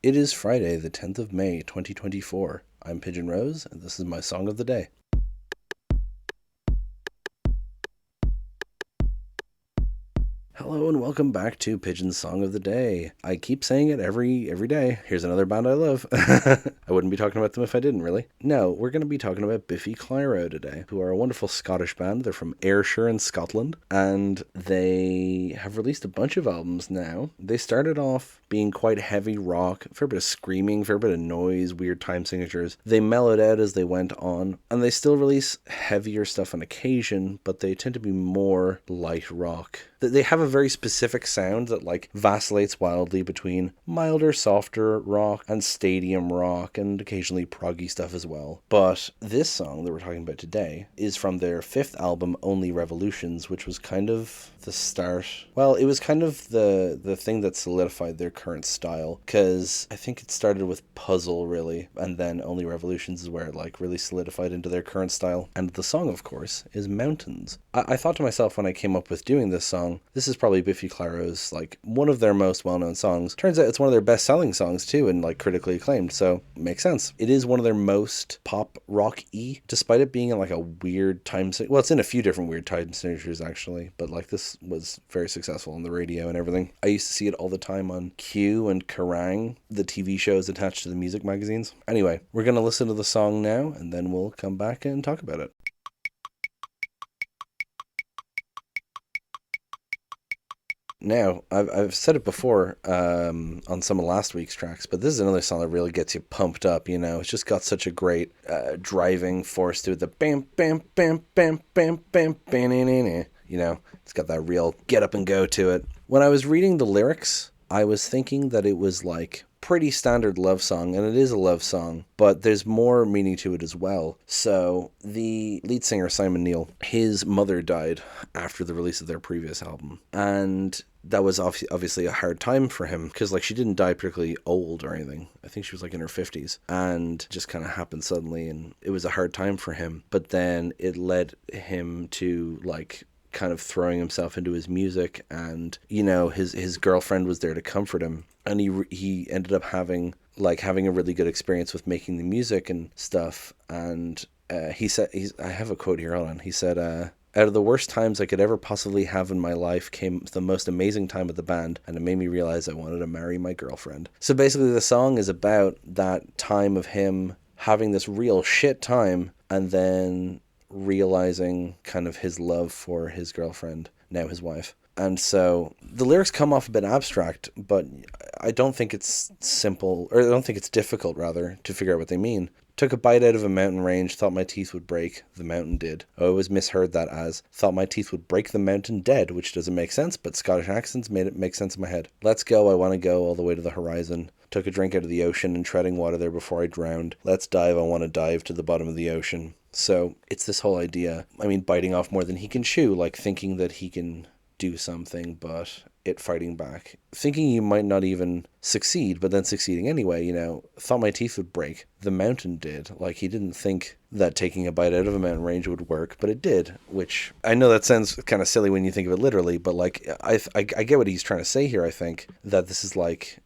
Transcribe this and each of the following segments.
It is Friday, the 10th of May, 2024. I'm Pigeon Rose, and this is my song of the day. Hello and welcome back to Pigeon's Song of the Day. I keep saying it every day. Here's another band I love. I wouldn't be talking about them if I didn't, really. No, we're going to be talking about Biffy Clyro today, who are a wonderful Scottish band. They're from Ayrshire in Scotland, and they have released a bunch of albums now. They started off being quite heavy rock, fair bit of screaming, fair bit of noise, weird time signatures. They mellowed out as they went on, and they still release heavier stuff on occasion, but they tend to be more light rock. They have a very specific sound that vacillates wildly between milder, softer rock and stadium rock and occasionally proggy stuff as well. But this song that we're talking about today is from their fifth album, Only Revolutions, which was kind of the start. Well, it was kind of the thing that solidified their current style, because I think it started with Puzzle, really, and then Only Revolutions is where it really solidified into their current style. And the song, of course, is Mountains. I thought to myself when I came up with doing this song, this is probably Biffy Clyro's one of their most well-known songs. Turns out it's one of their best-selling songs too, and critically acclaimed, so makes sense. It is one of their most pop rock-y, despite it being in a weird time well, it's in a few different weird time signatures actually, but this was very successful on the radio and everything. I used to see it all the time on Q and Kerrang, the TV shows attached to the music magazines. Anyway, we're gonna listen to the song now, and then we'll come back and talk about it. Now, I've said it before on some of last week's tracks, but this is another song that really gets you pumped up, It's just got such a great driving force to it. The bam, bam, bam, bam, bam, bam, bam, it's got that real get up and go to it. When I was reading the lyrics, I was thinking that it was pretty standard love song, and it is a love song, but there's more meaning to it as well. So the lead singer, Simon Neil, his mother died after the release of their previous album, and that was obviously a hard time for him, because she didn't die particularly old or anything. I think she was in her 50s, and just kind of happened suddenly, and it was a hard time for him. But then it led him to kind of throwing himself into his music, and his girlfriend was there to comfort him, and he ended up having a really good experience with making the music and stuff. And he said, I have a quote here, hold on. He said, out of the worst times I could ever possibly have in my life came the most amazing time of the band, and it made me realize I wanted to marry my girlfriend. So basically the song is about that time of him having this real shit time, and then realizing kind of his love for his girlfriend, now his wife. And so the lyrics come off a bit abstract, but I don't think it's simple, or I don't think it's difficult, rather, to figure out what they mean. Took a bite out of a mountain range, thought my teeth would break, the mountain did. I always misheard that as, thought my teeth would break the mountain dead, which doesn't make sense, but Scottish accents made it make sense in my head. Let's go, I want to go all the way to the horizon. Took a drink out of the ocean and treading water there before I drowned. Let's dive, I want to dive to the bottom of the ocean. So it's this whole idea, biting off more than he can chew, thinking that he can do something, but it fighting back. Thinking you might not even succeed, but then succeeding anyway, Thought my teeth would break. The mountain did. He didn't think that taking a bite out of a mountain range would work, but it did, which I know that sounds kind of silly when you think of it literally, but I get what he's trying to say here. I think that this is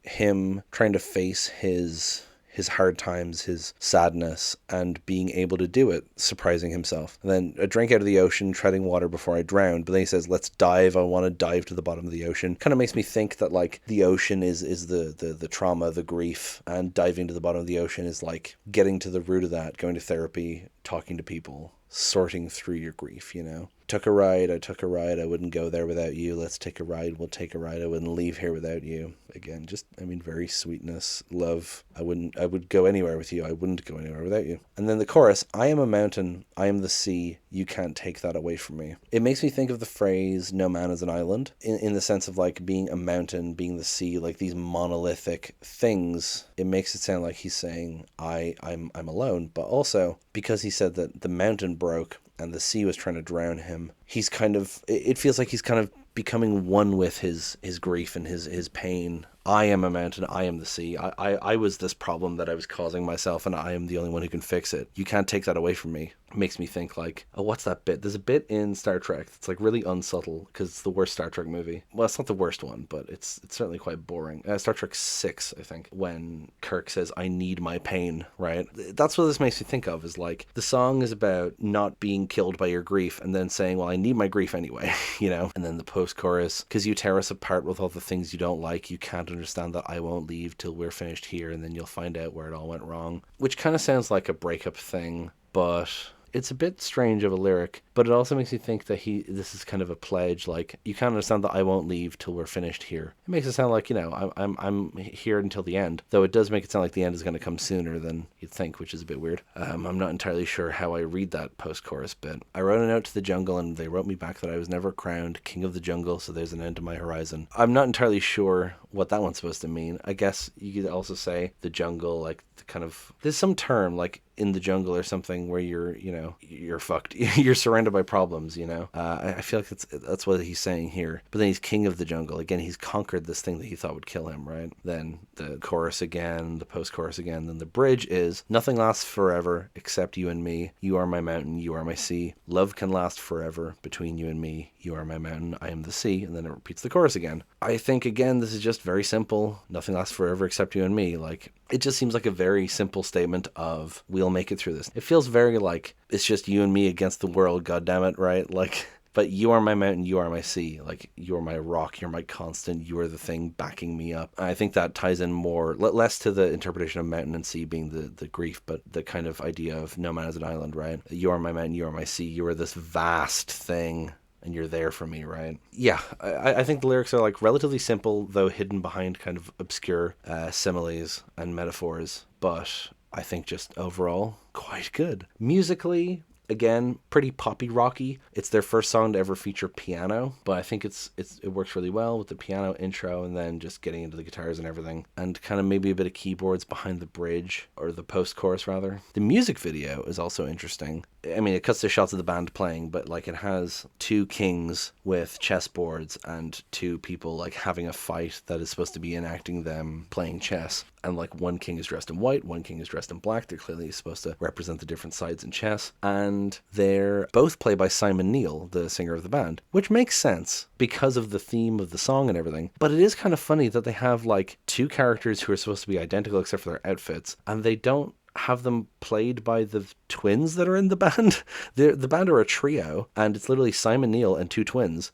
him trying to face his hard times, his sadness, and being able to do it, surprising himself. And then a drink out of the ocean, treading water before I drowned. But then he says, let's dive, I want to dive to the bottom of the ocean. Kind of makes me think that the ocean is the trauma, the grief, and diving to the bottom of the ocean is getting to the root of that, going to therapy, talking to people, sorting through your grief, Took a ride, I took a ride, I wouldn't go there without you. Let's take a ride, we'll take a ride, I wouldn't leave here without you. Again, just, very sweetness, love. I would go anywhere with you, I wouldn't go anywhere without you. And then the chorus, I am a mountain, I am the sea, you can't take that away from me. It makes me think of the phrase, no man is an island, in the sense of being a mountain, being the sea, these monolithic things. It makes it sound like he's saying, I'm alone, but also, because he said that the mountain broke, and the sea was trying to drown him, it feels like he's kind of becoming one with his grief and his pain I am a mountain, I am the sea. I was this problem that I was causing myself, and I am the only one who can fix it. You can't take that away from me. It makes me think like, oh, what's that bit? There's a bit in Star Trek that's like really unsubtle because it's the worst Star Trek movie. Well, it's not the worst one, but it's certainly quite boring. Star Trek 6, I think, when Kirk says, I need my pain, right? That's what this makes me think of, is like, the song is about not being killed by your grief and then saying, well, I need my grief anyway, you know? And then the post-chorus, because you tear us apart with all the things you don't like, you can't understand that I won't leave till we're finished here, and then you'll find out where it all went wrong. Which kind of sounds like a breakup thing, but it's a bit strange of a lyric, but it also makes me think that this is kind of a pledge, like, you can't understand that I won't leave till we're finished here. It makes it sound like, you know, I'm here until the end, though it does make it sound like the end is going to come sooner than you'd think, which is a bit weird. I'm not entirely sure how I read that post-chorus bit. I wrote a note to the jungle, and they wrote me back that I was never crowned king of the jungle, so there's an end to my horizon. I'm not entirely sure what that one's supposed to mean. I guess you could also say the jungle, like, the kind of, there's some term, like, in the jungle or something where you're fucked. You're surrounded by problems, you know? I feel like that's what he's saying here. But then he's king of the jungle. Again, he's conquered this thing that he thought would kill him, right? Then the chorus again, the post-chorus again. Then the bridge is, nothing lasts forever except you and me. You are my mountain, you are my sea. Love can last forever between you and me. You are my mountain, I am the sea. And then it repeats the chorus again. I think, again, this is just very simple. Nothing lasts forever except you and me. Like, it just seems like a very simple statement of, we'll make it through this. It feels very like, it's just you and me against the world, goddammit, right? Like, but you are my mountain, you are my sea. Like, you are my rock, you're my constant, you are the thing backing me up. I think that ties in more, less to the interpretation of mountain and sea being the grief, but the kind of idea of no man is an island, right? You are my mountain, you are my sea. You are this vast thing, and you're there for me, right? Yeah, I think the lyrics are like relatively simple, though hidden behind kind of obscure similes and metaphors, but I think just overall quite good. Musically, again, pretty poppy rocky. It's their first song to ever feature piano, but I think it works really well with the piano intro and then just getting into the guitars and everything, and kind of maybe a bit of keyboards behind the bridge, or the post-chorus rather. The music video is also interesting. I mean, it cuts to shots of the band playing, but like, it has two kings with chessboards and two people like having a fight that is supposed to be enacting them playing chess. And like, one king is dressed in white, one king is dressed in black. They're clearly supposed to represent the different sides in chess. And they're both played by Simon Neil, the singer of the band, which makes sense because of the theme of the song and everything. But it is kind of funny that they have like two characters who are supposed to be identical except for their outfits, and they don't have them played by the twins that are in the band. The band are a trio, and it's literally Simon Neil and two twins.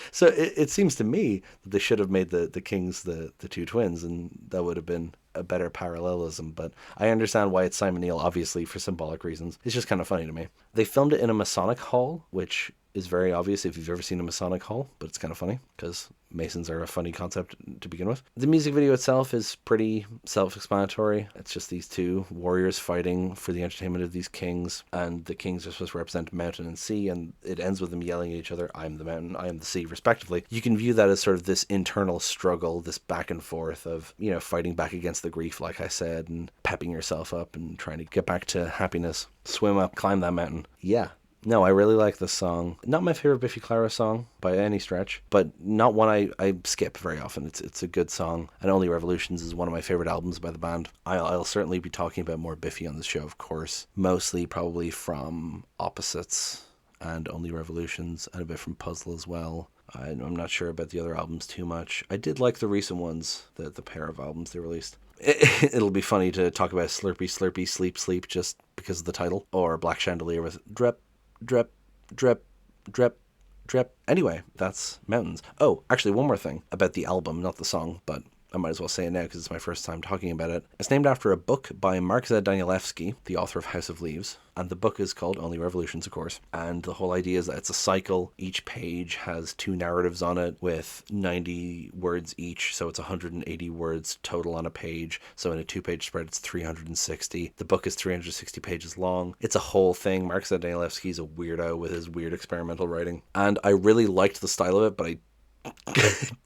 So it seems to me that they should have made the kings the two twins, and that would have been a better parallelism. But I understand why it's Simon Neil, obviously, for symbolic reasons. It's just kind of funny to me. They filmed it in a Masonic hall, which is very obvious if you've ever seen a Masonic hall, but it's kind of funny because Masons are a funny concept to begin with. The music video itself is pretty self-explanatory. It's just these two warriors fighting for the entertainment of these kings, and the kings are supposed to represent mountain and sea, and it ends with them yelling at each other, I'm the mountain, I am the sea, respectively. You can view that as sort of this internal struggle, this back and forth of, you know, fighting back against the grief, like I said, and pepping yourself up and trying to get back to happiness. Swim up, climb that mountain. Yeah. No, I really like this song. Not my favorite Biffy Clyro song by any stretch, but not one I skip very often. It's a good song, and Only Revolutions is one of my favorite albums by the band. I'll certainly be talking about more Biffy on this show, of course, mostly probably from Opposites and Only Revolutions, and a bit from Puzzle as well. I'm not sure about the other albums too much. I did like the recent ones, the pair of albums they released. It'll be funny to talk about Slurpy Slurpy Sleep Sleep just because of the title, or Black Chandelier with Drip Drip, drip, drip, drip. Anyway, that's Mountains. Oh, actually, one more thing about the album, not the song, but I might as well say it now because it's my first time talking about it. It's named after a book by Mark Z. Danielewski, the author of House of Leaves, and the book is called Only Revolutions, of course. And the whole idea is that it's a cycle. Each page has two narratives on it with 90 words each, so it's 180 words total on a page. So in a two-page spread, it's 360. The book is 360 pages long. It's a whole thing. Mark Z. Danielewski's a weirdo with his weird experimental writing, and I really liked the style of it, but I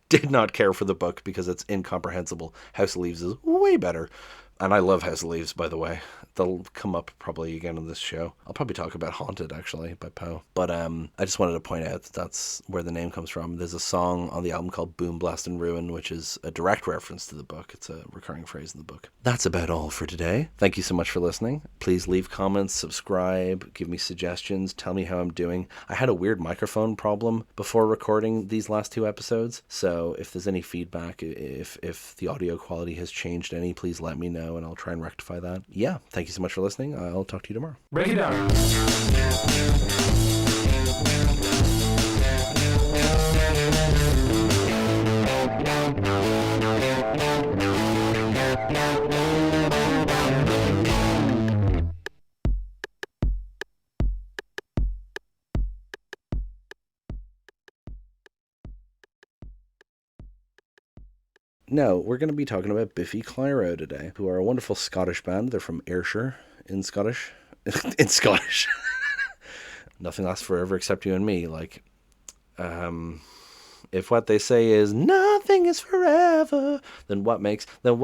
did not care for the book because it's incomprehensible. House of Leaves is way better. And I love House of Leaves, by the way. they'll come up probably again on this show. I'll probably talk about Haunted, actually, by Poe. But I just wanted to point out that that's where the name comes from. There's a song on the album called Boom, Blast, and Ruin, which is a direct reference to the book. It's a recurring phrase in the book. That's about all for today. Thank you so much for listening. Please leave comments, subscribe, give me suggestions, tell me how I'm doing. I had a weird microphone problem before recording these last 2 episodes, so if there's any feedback, if the audio quality has changed any, please let me know and I'll try and rectify that. Yeah, thank you so much for listening. I'll talk to you tomorrow. Break it down. No, we're going to be talking about Biffy Clyro today, who are a wonderful Scottish band. They're from Ayrshire in Scottish. In Scottish. Nothing lasts forever except you and me. Like, if what they say is nothing is forever, then what makes love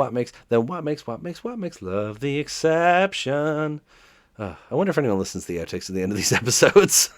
the exception? I wonder if anyone listens to the outtakes at the end of these episodes.